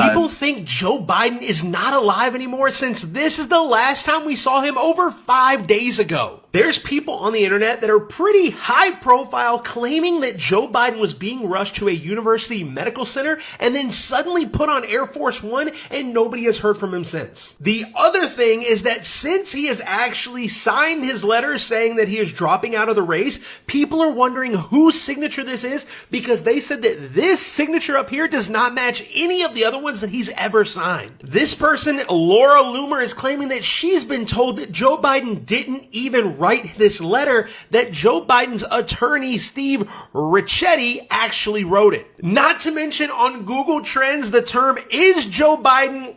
People think Joe Biden is not alive anymore since this is the last time we saw him over 5 days ago. There's people on the internet that are pretty high profile claiming that Joe Biden was being rushed to a university medical center and then suddenly put on Air Force One and nobody has heard from him since. The other thing is that since he has actually signed his letter saying that he is dropping out of the race, people are wondering whose signature this is because they said that this signature up here does not match any of the other ones that he's ever signed. This person, Laura Loomer, is claiming that she's been told that Joe Biden didn't even write this letter, that Joe Biden's attorney, Steve Ricchetti, actually wrote it. Not to mention on Google Trends, the term "Is Joe Biden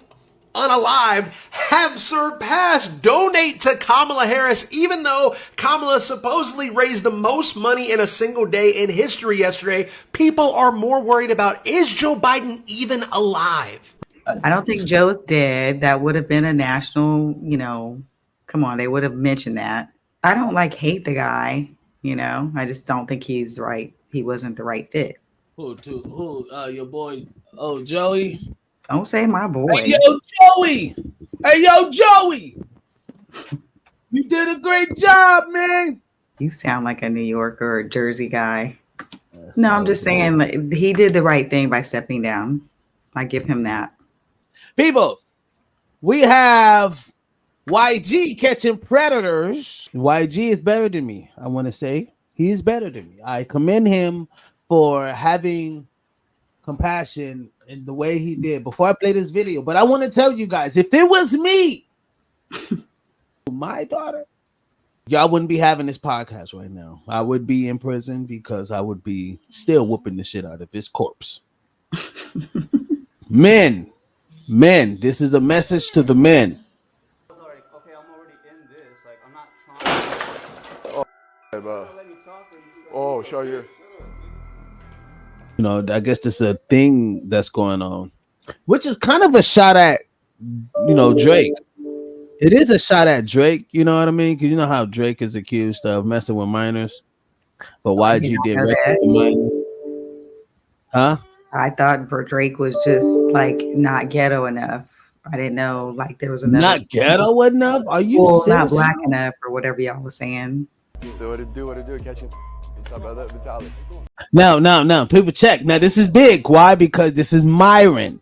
unalive" have surpassed "donate to Kamala Harris," even though Kamala supposedly raised the most money in a single day in history yesterday. People are more worried about, is Joe Biden even alive? I don't think Joe's dead. That would have been a national, come on, they would have mentioned that. I don't hate the guy, I just don't think he's right. He wasn't the right fit. Who, your boy, Joey? Don't say my boy. Hey, yo, Joey! You did a great job, man. You sound like a New Yorker or Jersey guy. No, I'm just saying he did the right thing by stepping down. I give him that. People, we have YG catching predators. YG is better than me, I want to say. He is better than me. I commend him for having compassion in the way he did before I play this video. But I want to tell you guys, if it was me, my daughter, y'all wouldn't be having this podcast right now. I would be in prison because I would be still whooping the shit out of his corpse. Men, this is a message to the men. Okay, I'm already in this. I'm not trying. Oh, show you. I guess there's a thing that's going on, which is kind of a shot at, Drake. It is a shot at Drake, you know what I mean? Because you know how Drake is accused of messing with minors, but YG did minors. Huh? I thought Drake was just not ghetto enough. I didn't know there was another. Not ghetto enough? Are you serious? Not black enough or whatever y'all was saying. So what it do? Catch him. Now, people check. Now, this is big. Why? Because this is Myron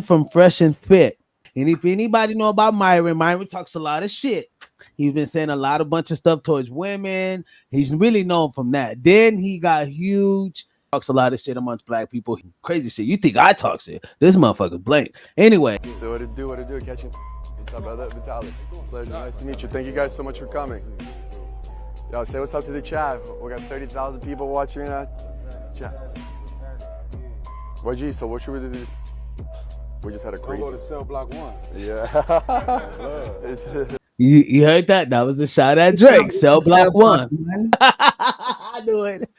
from Fresh and Fit. And if anybody know about Myron talks a lot of shit. He's been saying a bunch of stuff towards women. He's really known from that. Then he got huge. Talks a lot of shit amongst black people. Crazy shit. You think I talk shit? This motherfucker blank. Anyway. So what it do? Catch him. What's up, brother? Vitaly. Pleasure. Nice to meet you. Thank you guys so much for coming. Yo, say what's up to the chat. We got 30,000 people watching that chat. YG, so what should we do? We just had a crazy. We'll go to Cell Block 1. Yeah. You heard that? That was a shot at Drake. Cell Block 1. I knew it.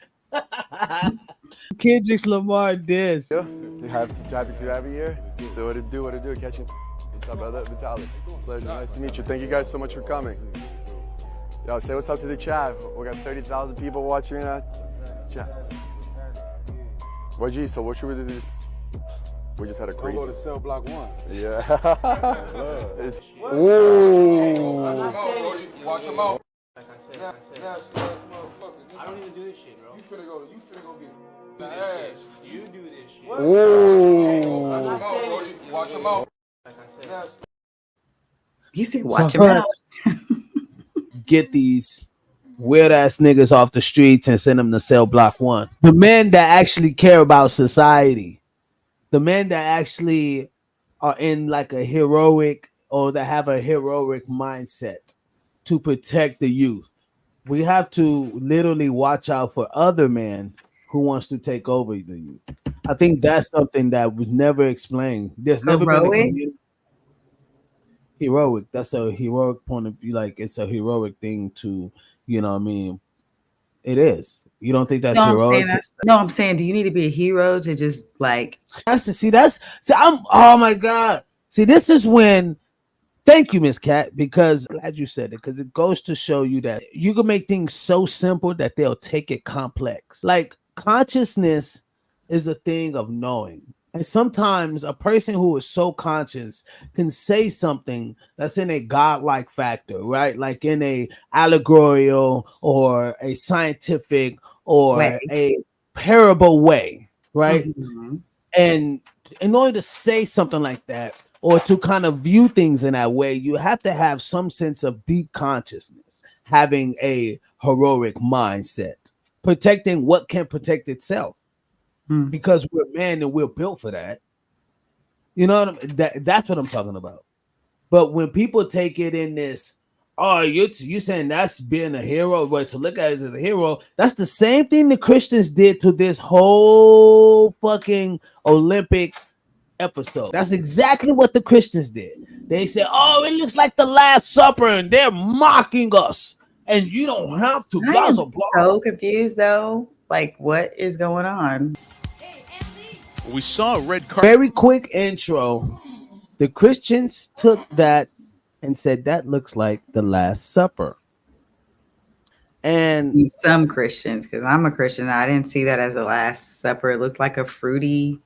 Kendrick Lamar this. Yeah. Happy to have you here. So what it do? Catch him. What's up, brother? Vitaly. Pleasure. Nice to meet you. Thank you guys so much for coming. Yo, say what's up to the chat. We got 30,000 people watching that chat. YG, so what should we do? We just had a crazy. We'll go to Cell Block 1. Yeah. Ooh. Watch him out. I don't even do this shit, bro. You finna go get ass. You do this shit. Ooh. Watch him out. He said, watch him out. Get these weird ass niggas off the streets and send them to Cell Block 1. The men that actually care about society, the men that actually are in a heroic or that have a heroic mindset to protect the youth. We have to literally watch out for other men who wants to take over the youth. I think that's something that was never explained. There's never been a community. Heroic. That's a heroic point of view. It's a heroic thing to, it is. You don't think that's heroic? I'm saying, do you need to be a hero to just oh my God. See, this is when, thank you, Ms.Cat, because glad you said it, because it goes to show you that you can make things so simple that they'll take it complex. Consciousness is a thing of knowing. And sometimes a person who is so conscious can say something that's in a godlike factor, right? Like in a allegorical or a scientific Way. or a parable way, right? Mhm. And in order to say something like that or to kind of view things in that way, you have to have some sense of deep consciousness, having a heroic mindset, protecting what can protect itself, Mm. because we're men and we're built for that. You know what I mean? That's what I'm talking about. But when people take it in this, oh, you saying that's being a hero, but to look at it as a hero, that's the same thing the Christians did to this whole fucking Olympic episode. That's exactly what the Christians did. They said, oh, it looks like the Last Supper, and they're mocking us. And you don't have to. I am Blah, blah. so confused though. Like, what is going on? We saw a red card. Very quick intro. The Christians took that and said that looks like the Last Supper. And Some Christians, because I'm a Christian, I didn't see that as a Last Supper. It looked like a fruity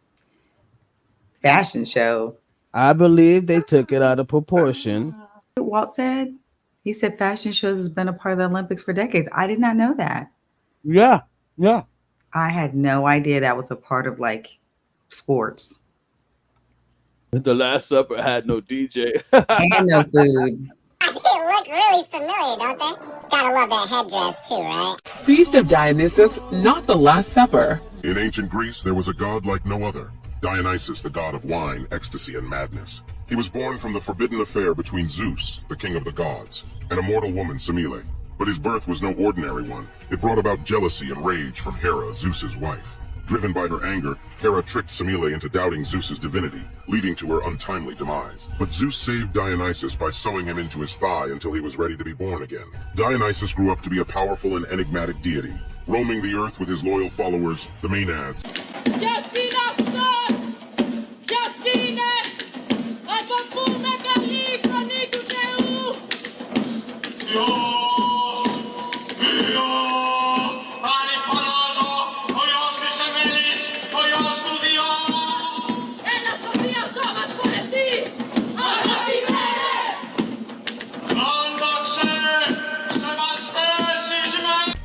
fashion show. I believe they took it out of proportion. What Walt said? He said fashion shows has been a part of the Olympics for decades. I did not know that. Yeah. I had no idea that was a part of like sports. The Last Supper had no DJ. And no food. They look really familiar, don't they? Gotta love that headdress too, right? Feast of Dionysus, not the Last Supper. In ancient Greece, there was a god like no other, Dionysus, the god of wine, ecstasy, and madness. He was born from the forbidden affair between Zeus, the king of the gods, and a mortal woman, Semele. But his birth was no ordinary one. It brought about jealousy and rage from Hera, Zeus's wife. Driven by her anger, Hera tricked Semele into doubting Zeus's divinity, leading to her untimely demise. But Zeus saved Dionysus by sewing him into his thigh until he was ready to be born again. Dionysus grew up to be a powerful and enigmatic deity, roaming the earth with his loyal followers, the Maenads.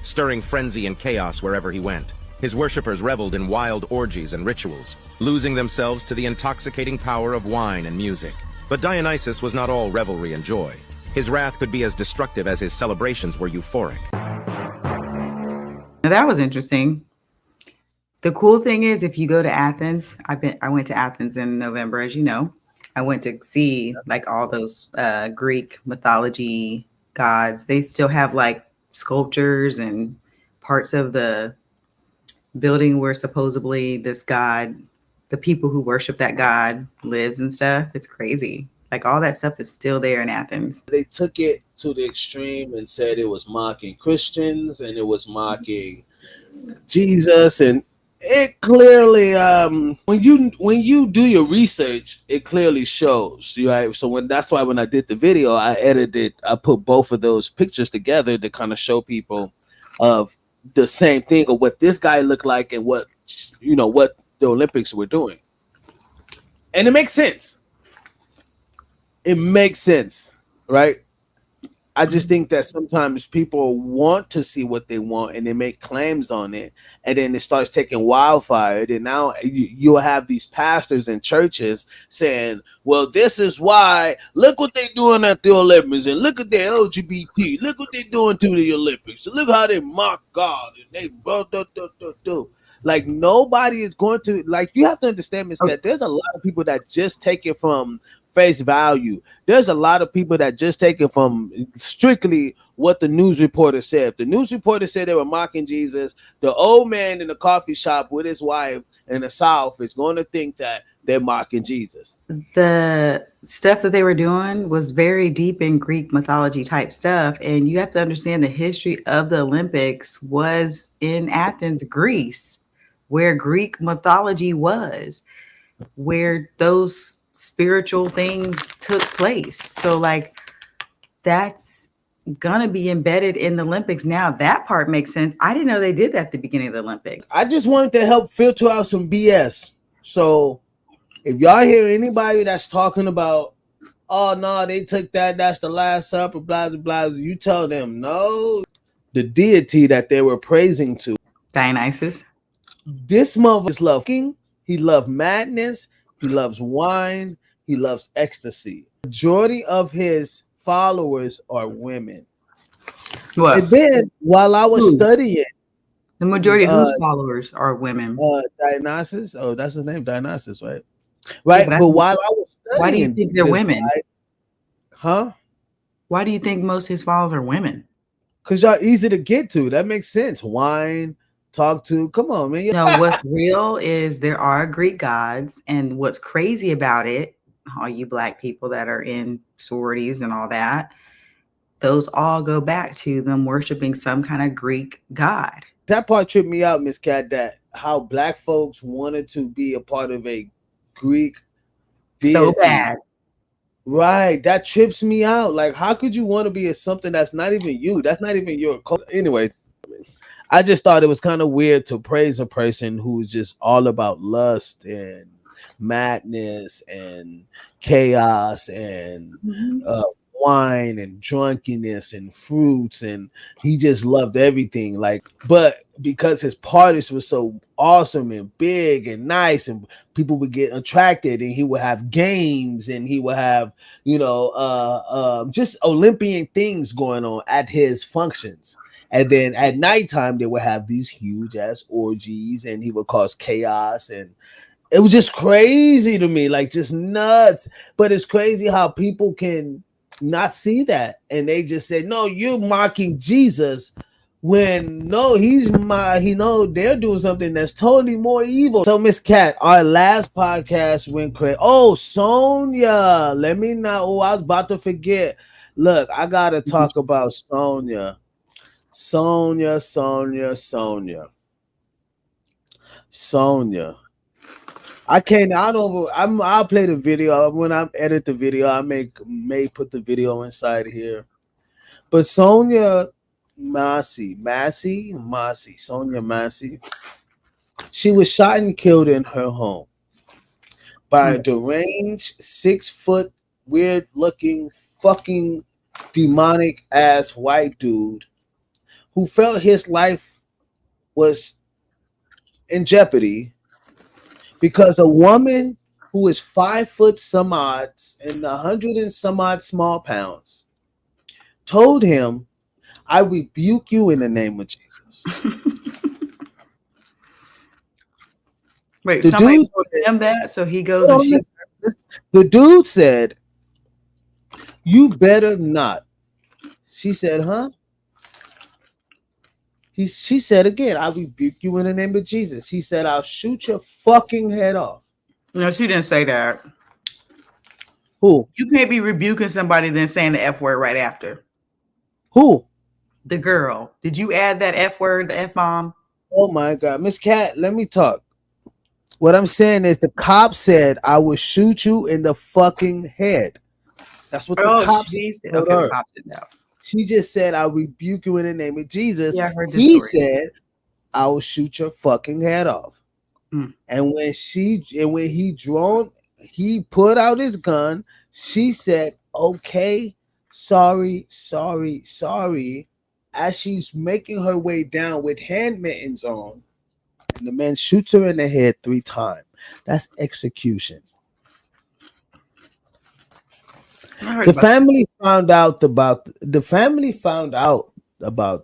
Stirring frenzy and chaos wherever he went. His worshippers reveled in wild orgies and rituals, losing themselves to the intoxicating power of wine and music. But Dionysus was not all revelry and joy. His wrath could be as destructive as his celebrations were euphoric. Now that was interesting. The cool thing is, if you go to Athens, I went to Athens in November, as you know. I went to see like all those Greek mythology gods. They still have like sculptures and parts of the building where supposedly this god, the people who worship that god lives and stuff. It's crazy. Like all that stuff is still there in Athens. They took it to the extreme and said it was mocking Christians and it was mocking Jesus, and it clearly when you do your research, it clearly shows, right? So that's why when I did the video, I put both of those pictures together to kind of show people of the same thing of what this guy looked like and what the Olympics were doing. And it makes sense. It makes sense, right? I just think that sometimes people want to see what they want and they make claims on it, and then it starts taking wildfire. And now you'll have these pastors in churches saying, well, this is why, look what they're doing at the Olympics, and look at the LGBT, look what they're doing to the Olympics, look how they mock God, and they like nobody is going to, like, you have to understand, Ms. Cat, there's a lot of people that just take it from face value. There's a lot of people that just take it from strictly what the news reporter said. If the news reporter said they were mocking Jesus, the old man in the coffee shop with his wife in the South is going to think that they're mocking Jesus. The stuff that they were doing was very deep in Greek mythology type stuff. And you have to understand the history of the Olympics was in Athens, Greece, where Greek mythology was, where those spiritual things took place. So like that's gonna be embedded in the Olympics. Now that part makes sense. I didn't know they did that at the beginning of the Olympics. I just wanted to help filter out some BS. So If y'all hear anybody that's talking about, oh no, they took that's the Last Supper, blah blah blah, you tell them no. The deity that they were praising to, Dionysus. this mother is loving. He loves madness. He loves wine. He loves ecstasy. Majority of his followers are women. What? And then while I was studying, the majority of whose followers are women? Dionysus. Oh, that's his name, Dionysus, right? Right. Yeah, but while I was studying, why do you think they're women? Huh? Why do you think most of his followers are women? Because y'all easy to get to. That makes sense. Wine, talk to. Come on, man. No, what's real is there are Greek gods, and what's crazy about it, all you black people that are in sororities and all that, those all go back to them worshiping some kind of Greek god. That part tripped me out, Ms.Cat, that how black folks wanted to be a part of a Greek deity. So bad. Right. That trips me out. Like, how could you want to be something that's not even you? That's not even your culture. Anyway, I just thought it was kind of weird to praise a person who's just all about lust and madness and chaos and wine and drunkenness and fruits, and he just loved everything. Like, but because his parties were so awesome and big and nice, and people would get attracted, and he would have games, and he would have, just Olympian things going on at his functions. And then at nighttime, they would have these huge ass orgies, and he would cause chaos. And it was just crazy to me, like just nuts. But it's crazy how people can not see that. And they just say, no, you're mocking Jesus, when no, they're doing something that's totally more evil. So Ms.Cat, our last podcast went crazy. Oh, Sonia, let me know. Oh, I was about to forget. Look, I gotta talk about Sonia. Sonia. I'll play the video. When I edit the video, I may put the video inside here. But Sonia Massey, Sonia Massey, she was shot and killed in her home by a deranged 6-foot, weird looking, fucking demonic ass white dude who felt his life was in jeopardy because a woman who is 5 foot some odds and 100 and some odd small pounds told him, I rebuke you in the name of Jesus. Wait, somebody told him that, so he goes and shoots. The dude said, you better not. She said, huh? She said again, I rebuke you in the name of Jesus. He said, I'll shoot your fucking head off. No, she didn't say that. Who? You can't be rebuking somebody then saying the F word right after. Who? The girl. Did you add that F word, the F bomb? Oh my God. Ms.Cat, let me talk. What I'm saying is the cop said, I will shoot you in the fucking head. That's what the cop said. Okay, the cop said that. She just said, I rebuke you in the name of Jesus. Yeah, I heard this he story. said, I will shoot your fucking head off. And when he put out his gun, she said, okay, sorry. As she's making her way down with hand mittens on, and the man shoots her in the head 3 times. That's execution. The family found out about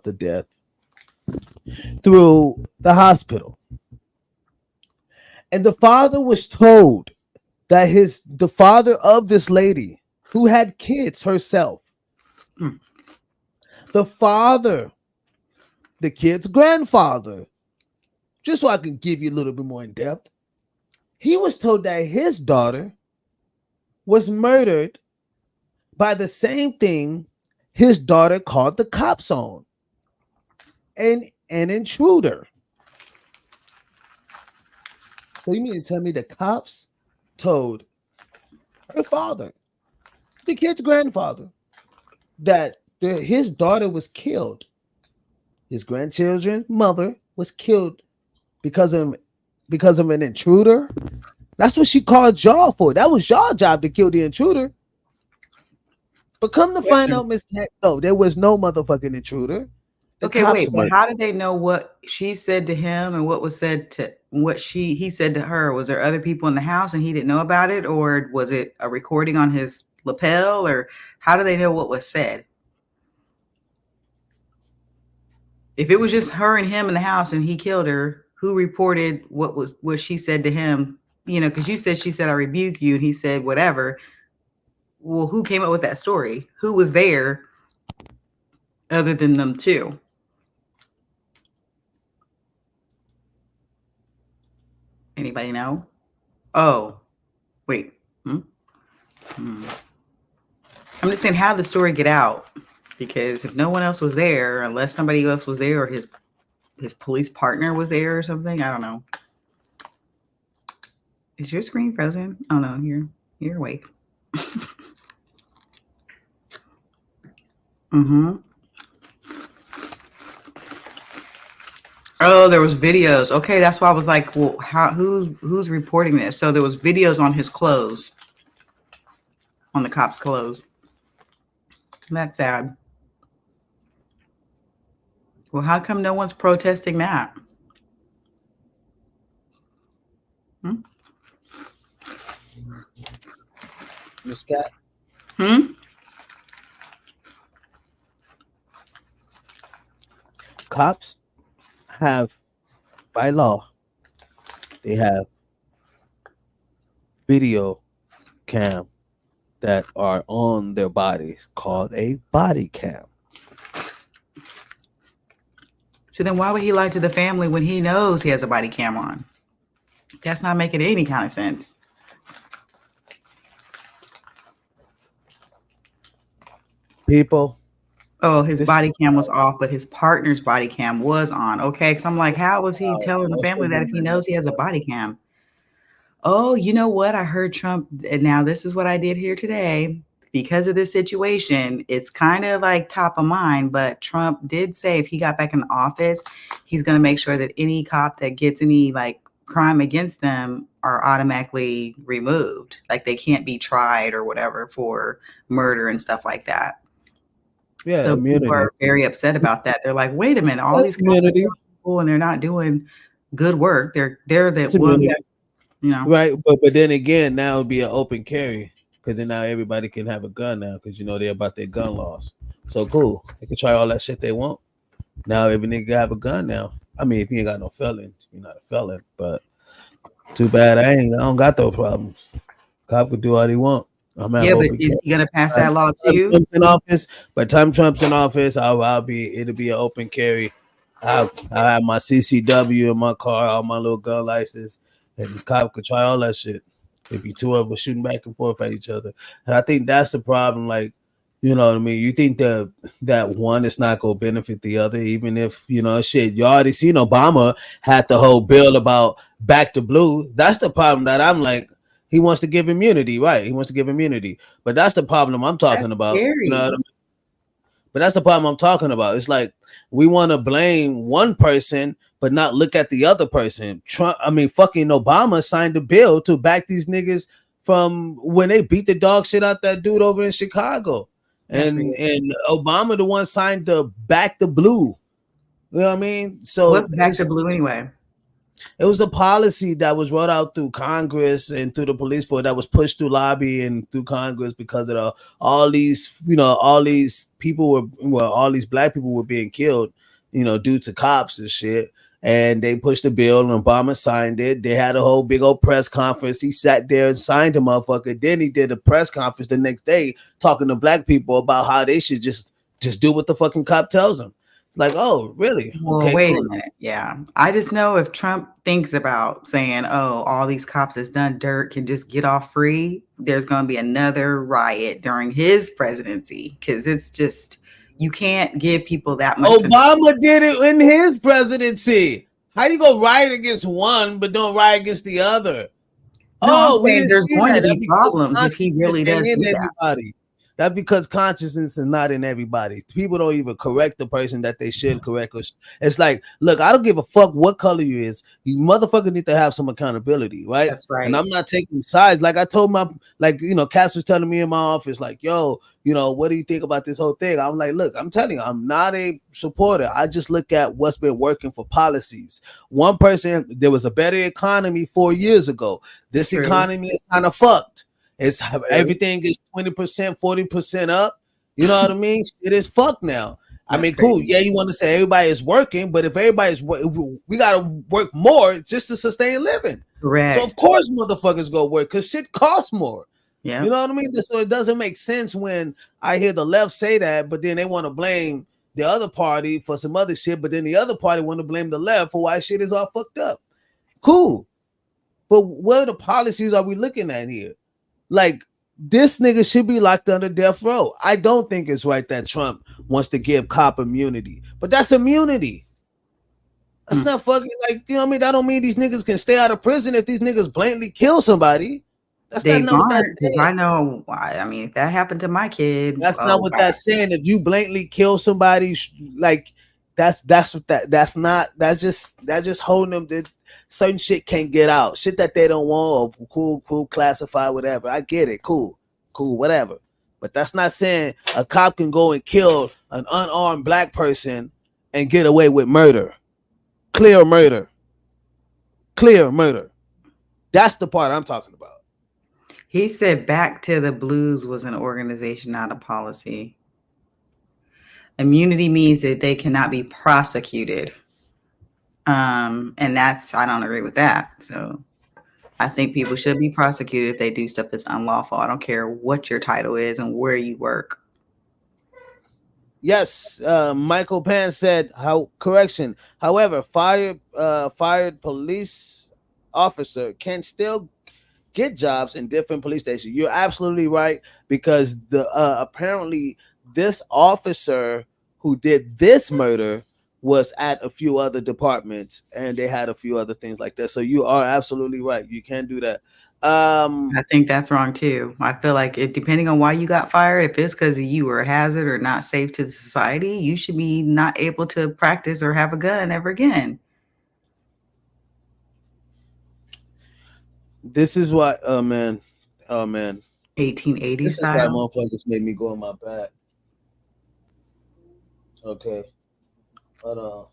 the death through the hospital. And the father was told that the father of this lady who had kids herself, the kid's grandfather, just so I can give you a little bit more in depth, he was told that his daughter was murdered by the same thing his daughter called the cops on, an intruder. So you mean to tell me the cops told her father, the kid's grandfather, that his daughter was killed? His grandchildren's mother was killed because of an intruder? That's what she called y'all for. That was y'all job to kill the intruder. But come to find out, Miss Cat, no, there was no motherfucking intruder. Okay, wait, but how did they know what she said to him and what was said to what he said to her? Was there other people in the house and he didn't know about it, or was it a recording on his lapel, or how do they know what was said? If it was just her and him in the house and he killed her, who reported what she said to him? You know, because you said she said I rebuke you, and he said whatever. Well, who came up with that story? Who was there other than them two? Anybody know? Oh, wait. I'm just saying, how did the story get out? Because if no one else was there, unless somebody else was there, or his police partner was there or something, I don't know. Is your screen frozen? Oh no, you're awake. Oh, there was videos. Okay, that's why I was like, well, who's reporting this? So there was videos on his clothes, on the cop's clothes. That's sad. Well, how come no one's protesting that? Miss Cat? Cops have, by law, they have video cam that are on their bodies called a body cam. So then why would he lie to the family when he knows he has a body cam on? That's not making any kind of sense. People. Oh, his body cam was off, but his partner's body cam was on. Okay, because I'm like, how was he telling the family that if he knows he has a body cam? Oh, you know what? I heard Trump, and now this is what I did here today. Because of this situation, it's kind of like top of mind, but Trump did say if he got back in office, he's going to make sure that any cop that gets any like crime against them are automatically removed. Like they can't be tried or whatever for murder and stuff like that. Yeah, so people are very upset about that. They're like, wait a minute, all these people and they're not doing good work. They're the one, you know. Right, but then again, now it'll be an open carry because then now everybody can have a gun now because you know they're about their gun laws. So cool, they can try all that shit they want. Now every nigga have a gun now. I mean, if you ain't got no felon, you're not a felon. But too bad I don't got those problems. Cop could do all he want. But is he gonna pass that law too? Trump's in office. By the time Trump's in office, it'll be an open carry. I have my CCW in my car, all my little gun license, and the cop could try all that shit. It'd be two of us shooting back and forth at each other, and I think that's the problem. Like, you know what I mean? You think that one is not gonna benefit the other, even if you know shit. You already seen Obama had the whole bill about back to blue. That's the problem that I'm like. He wants to give immunity, right? He wants to give immunity, but that's the problem I'm talking about. You know what I mean? But that's the problem I'm talking about. It's like we want to blame one person, but not look at the other person. Fucking Obama signed a bill to back these niggas from when they beat the dog shit out that dude over in Chicago, and Obama the one signed the back the blue. You know what I mean? So what's back to blue anyway? It was a policy that was rolled out through Congress and through the police force that was pushed through lobby and through Congress because of all these people all these black people were being killed, due to cops and shit. And they pushed the bill and Obama signed it. They had a whole big old press conference. He sat there and signed a motherfucker. Then he did a press conference the next day talking to black people about how they should just do what the fucking cop tells them. Like, oh, really? Well, okay, wait cool. a minute. Yeah. I just know if Trump thinks about saying, oh, all these cops that's done dirt can just get off free, there's going to be another riot during his presidency. Because it's just, you can't give people that much. Obama did it in his presidency. How you go riot against one, but don't riot against the other? No, I'm saying there's going to be problems if he really does do that. Everybody. That's because consciousness is not in everybody. People don't even correct the person that they should correct. It's like, look, I don't give a fuck what color you is. You motherfucker need to have some accountability, right? That's right. And I'm not taking sides. Like I told Cass was telling me in my office, like, yo, what do you think about this whole thing? I'm like, look, I'm telling you, I'm not a supporter. I just look at what's been working for policies. One person, there was a better economy 4 years ago. This economy is kind of fucked. It's everything is 20%, 40% up. You know what I mean? It is fucked now. I mean, cool. Yeah, you want to say everybody is working, but if everybody's we gotta work more just to sustain living. Correct. So of course motherfuckers go work because shit costs more. Yeah. You know what I mean? So it doesn't make sense when I hear the left say that, but then they want to blame the other party for some other shit, but then the other party want to blame the left for why shit is all fucked up. Cool. But what are the policies are we looking at here? Like, this nigga should be locked under death row. I don't think it's right that Trump wants to give cop immunity, but that's immunity. That's not fucking like, you know what I mean? That don't mean these niggas can stay out of prison if these niggas blatantly kill somebody. That's they not what that's saying. I know why. I mean, if that happened to my kid, that's not what that's saying. If you blatantly kill somebody, like that's just holding them that certain shit can't get out. Shit that they don't want or cool, classify, whatever. I get it. Cool, whatever. But that's not saying a cop can go and kill an unarmed black person and get away with murder. Clear murder. That's the part I'm talking about. He said Back to the Blues was an organization, not a policy. Immunity means that they cannot be prosecuted. And I don't agree with that. So I think people should be prosecuted if they do stuff that's unlawful. I don't care what your title is and where you work. Yes, Michael Pan said, however, fired police officer can still get jobs in different police stations. You're absolutely right, because the apparently this officer who did this murder was at a few other departments and they had a few other things like that. So you are absolutely right. You can do that. I think that's wrong too. I feel like depending on why you got fired, if it's because you were a hazard or not safe to the society, you should be not able to practice or have a gun ever again. This is what, oh man. 1880 this style. This is why motherfuckers made me go on my back. Okay. Hold on.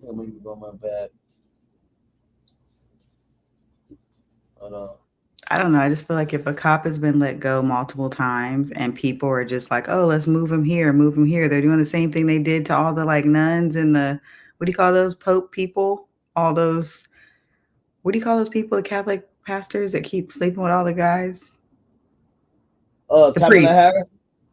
Let me go on my back. Hold on. I don't know. I just feel like if a cop has been let go multiple times and people are just like, oh, let's move him here. They're doing the same thing they did to all the like nuns and the, what do you call those Pope people? All those, what do you call those people, the Catholic pastors that keep sleeping with all the guys? The priest.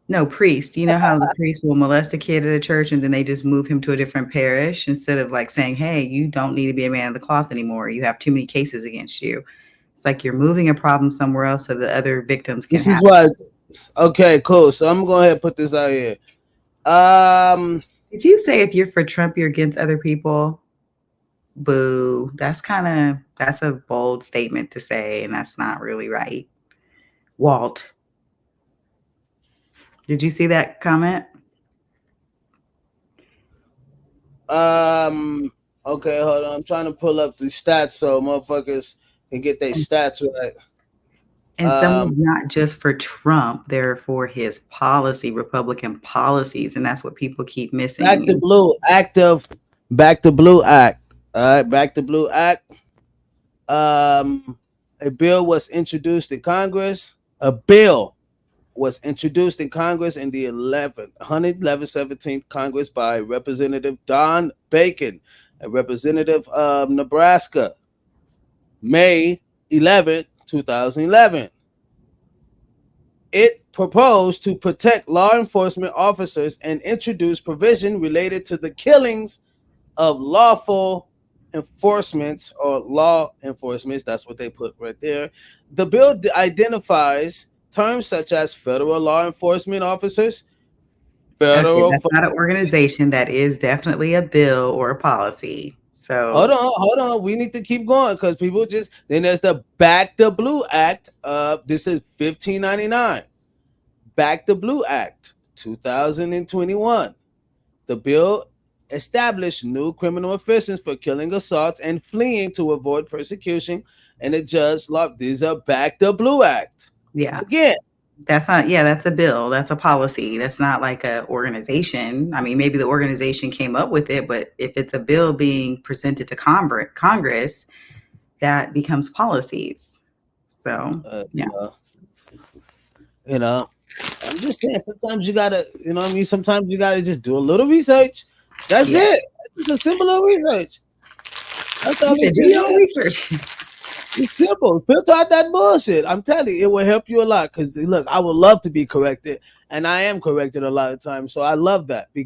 No, priest. You know how the priest will molest a kid at a church and then they just move him to a different parish instead of like saying, hey, you don't need to be a man of the cloth anymore. You have too many cases against you. It's like you're moving a problem somewhere else so the other victims can This is why. Okay, cool. So I'm going to go ahead and put this out here. Did you say if you're for Trump, you're against other people? Boo. That's a bold statement to say, and that's not really right. Walt. Did you see that comment? Okay, hold on. I'm trying to pull up the stats so motherfuckers can get their stats right. And someone's not just for Trump, they're for his policy, Republican policies, and that's what people keep missing. Back to Blue Act. All right, Back to Blue Act. A bill was introduced in Congress. In the 117th Congress by Representative Don Bacon, a representative of Nebraska, May 11, 2011. It proposed to protect law enforcement officers and introduce provision related to the killings of lawful enforcements or law enforcements. That's what they put right there. The bill identifies terms such as federal law enforcement officers. That's not an organization. That is definitely a bill or a policy. So hold on. We need to keep going because people then there's the Back the Blue Act. This is 1599. Back the Blue Act, 2021. The bill established new criminal offenses for killing, assaults, and fleeing to avoid persecution. And it just loved these are Back the Blue Act. Yeah. Again. That's not, yeah, that's a bill. That's a policy. That's not like an organization. I mean, maybe the organization came up with it, but if it's a bill being presented to Congress, that becomes policies. So, yeah. You know, I'm just saying, sometimes you gotta, you know what I mean? Sometimes you gotta just do a little research. That's it. It's a simple little research. That's all it's research. It's simple. Filter out that bullshit. I'm telling you, it will help you a lot. Because look, I would love to be corrected, and I am corrected a lot of times. So I love that because